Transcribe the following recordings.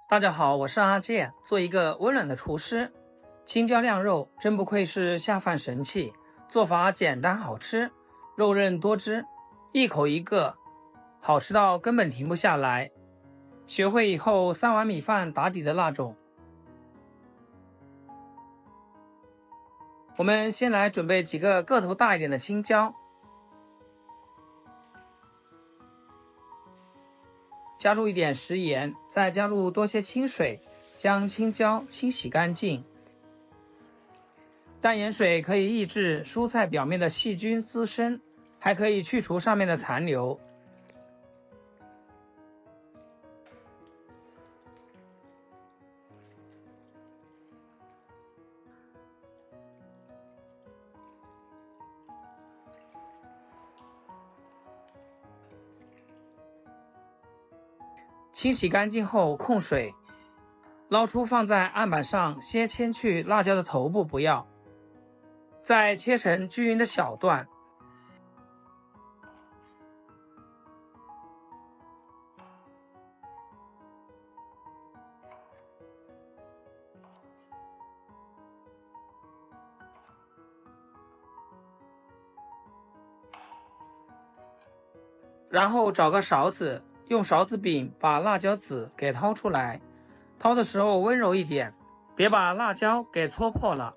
大家好，我是阿健，做一個溫暖的廚師。青椒晾肉真不愧是下飯神器，做法簡單好吃，肉嫩多汁，一口一個，好吃到根本停不下來。學會以後3碗米飯打底的那種。我們先來準備幾個個頭大一點的青椒，加入一點食鹽，再加入多些清水，將青椒清洗乾淨。淡鹽水可以抑制蔬菜表面的細菌滋生，還可以去除上面的殘留。清洗乾淨後控水，撈出放在案板上，先切去辣椒的頭部不要，再切成均勻的小段。然後找個勺子，用勺子柄把辣椒籽給掏出來，掏的時候溫柔一點，別把辣椒給戳破了。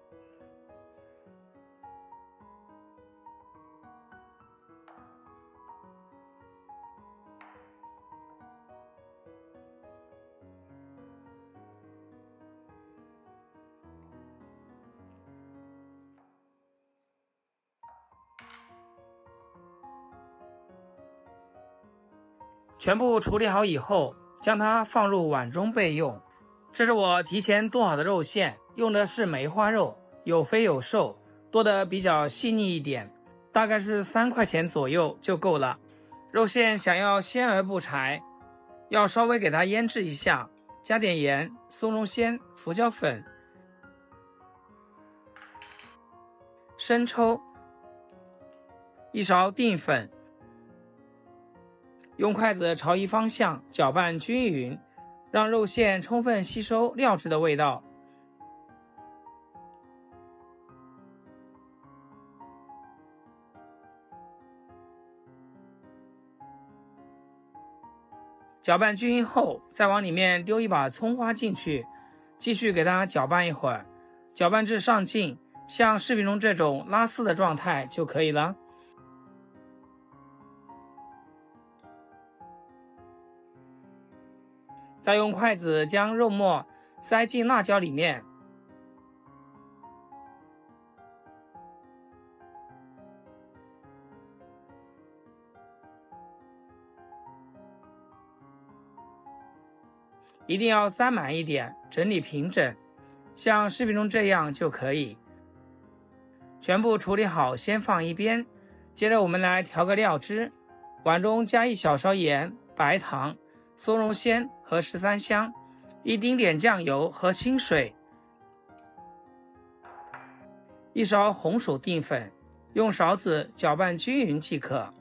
全部處理好以後，將它放入碗中備用。這是我提前剁好的肉餡，用的是梅花肉，有肥有瘦，剁得比較細膩一點，大概是3塊錢左右就夠了。肉餡想要鮮而不柴，要稍微給它醃製一下，加點鹽、松茸鮮、胡椒粉、生抽、1勺淀粉，用筷子朝一方向攪拌均勻，讓肉餡充分吸收料汁的味道。攪拌均勻後，再往裡面丟一把蔥花進去，繼續給它攪拌一會兒，攪拌至上勁，像視頻中這種拉絲的狀態就可以了。再用筷子將肉末塞進辣椒裡面，一定要塞滿一點，整理平整，像視頻中這樣就可以。全部處理好，先放一邊。接着我們來調個料汁，碗中加1小勺鹽、白糖、松茸鮮和13香，一丁點醬油和清水，1勺紅薯淀粉，用勺子攪拌均勻即可。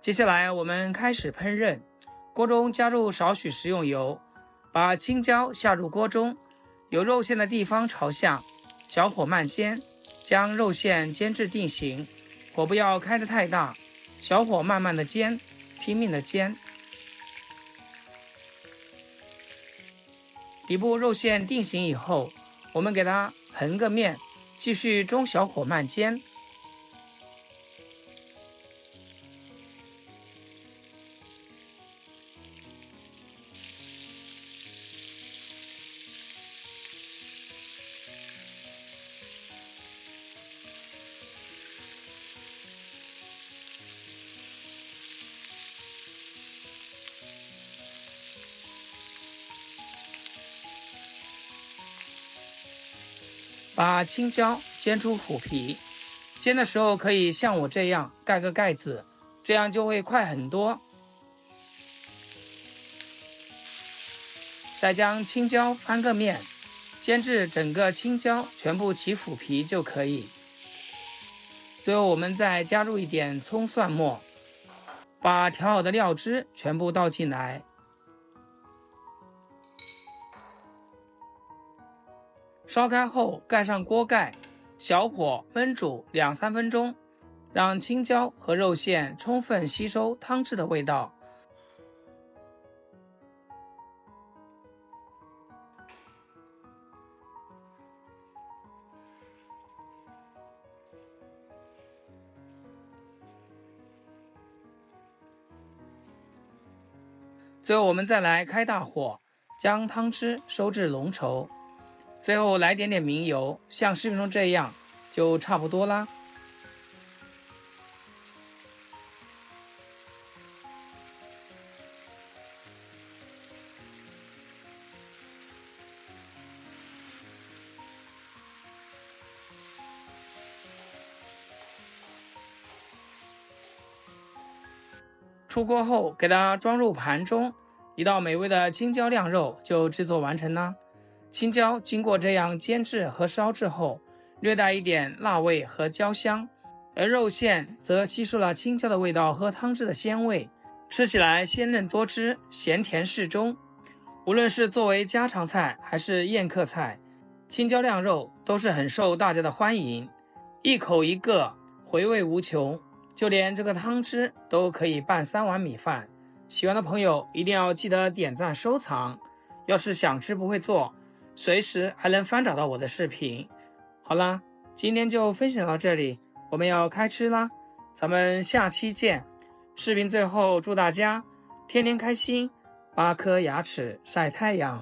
接下來我們開始烹飪，鍋中加入少許食用油，把青椒下入鍋中，有肉餡的地方朝下，小火慢煎，將肉餡煎至定型，火不要開得太大，小火慢慢的煎，拼命的煎。底部肉餡定型以後，我們給它橫個面，繼續中小火慢煎。把青椒煎出虎皮，煎的时候可以像我这樣蓋個蓋子，這樣就會快很多。再將青椒翻個面，煎至整個青椒全部起虎皮就可以。最後我們再加入一點蔥蒜末，把調好的料汁全部倒進來，燒開後蓋上鍋蓋，小火燜煮2-3分鐘，讓青椒和肉餡充分吸收湯汁的味道。最後我們再來開大火，將湯汁收至濃稠，最後來點明油，像视頻中這樣就差不多啦。出鍋後給它裝入盤中，一道美味的青椒晾肉就制作完成啦。青椒經過這樣煎制和燒制後，略帶一點辣味和焦香，而肉餡則吸收了青椒的味道和湯汁的鮮味，吃起來鮮嫩多汁，鹹甜適中。無論是作為家常菜還是宴客菜，青椒晾肉都是很受大家的歡迎，一口一個，回味無窮。就連這個湯汁都可以拌3碗米飯，喜歡的朋友一定要記得點讚收藏。要是想吃不會做，隨時還能翻找到我的視頻。好啦，今天就分享到這裡，我們要開吃啦，咱們下期見。視頻最後祝大家天天開心，8顆牙齒曬太陽。